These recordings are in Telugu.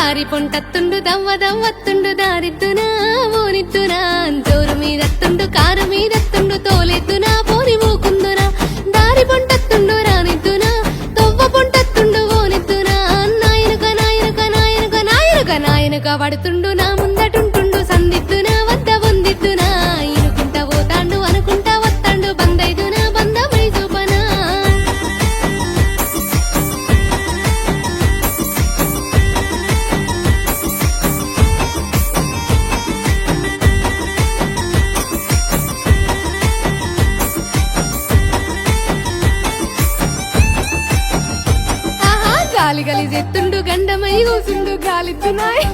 దారి పొంటత్తుండు దవ్వ దవ్వత్తుండు దారిద్దునా ఓనిద్దునా జోరు మీదత్తుండు కారు మీదత్తుండు తోలెద్దునా పోని మూకుందునా దారి పొంటత్తుండు రానిద్దునా తొవ్వ పొంటత్తుండు ఓనిద్దునా నాయనుక నాయనుక నాయనుక నాయనుక నాయనుక పడుతుండు నా ముందటుంటుండు సందిద్దునా వద్ద వందిద్దునా ఇనుకుంటా పోతాండు అనుకుంటా వత్తాండు బందైదునా బంధమై చూపనా గాలి గలి చెత్తుండు గండమై కూసుండు గాలిద్దునాయ్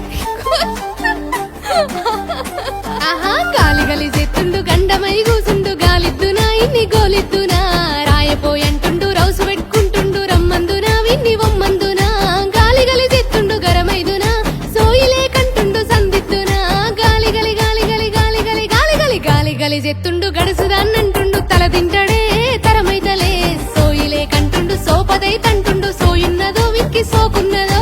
ఆహా గాలి గలి చెత్తుండు గండమై కూసుండు గాలిద్దునా ఇన్ని గోలిద్దునా రాయపోయంటుండు రౌసు పెట్టుకుంటుండు రమ్మందునా విన్ని వమ్మందునా గాలి గలి చెత్తుండు గరమైదునా సోయిలే కంటుండు సందిద్దునా గాలి గలి గాలి గలి గాలి గలి గాలి గలి గాలి గలి చెత్తుండు గడుసుదాన్నంటుండు తల తింటడే తరమైతలే సోయిలే కంటుండు సోపదై తంటుండు సోయున్నదో విక్కి సోకున్నదో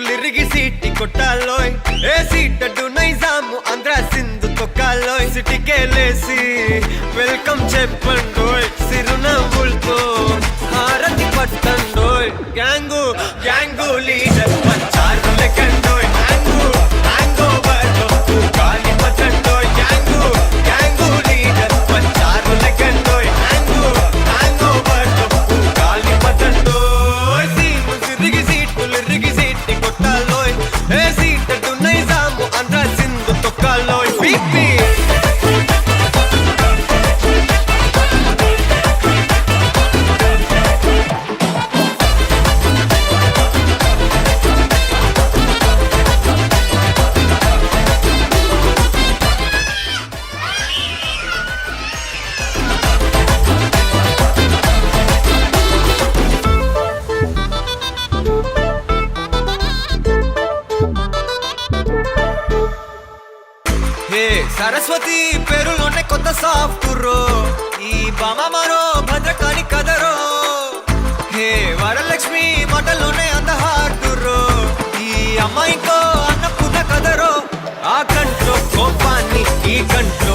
లిరిగి సీటి కొట్టాలోయ్ ఏ సీటడు నైజాము ఆంధ్ర సింధు తొక్కాలోయ్ సిటీకేలేసి వెల్కమ్ చెప్పండోయ్ సిరునవ్వులతో హారతి పట్టండోయ్ గ్యాంగు గ్యాంగు లీడర్ పంచారు లెక్కండోయ్ హ్యాంగు హ్యాంగ్ ఓవర్ లో గాలి పట్టండోయ్ గ్యాంగు గ్యాంగు లీడర్ పంచారు లెక్కండోయ్ హ్యాంగు హ్యాంగ్ ఓవర్ లో గాలి పట్టండోయ్ సీము సిరిగి సీటు లిరిగి సీటి కొట్టాలోయ్ ఏ సీటడు నైజాము ఆంధ్ర సింధు తొక్కాలోయ్ బీపీ సరస్వతి పేరులోనే కొత్త సాఫ్ట్ రో ఈ బామ మరో భద్రకాళి కదరో హే వరలక్ష్మి మాటలోనే అంత హార్ట్ రో ఈ అమ్మాయికో అన్నపూర్ణ కదరో ఆ కంట్లో కోపాన్ని ఈ కంట్లో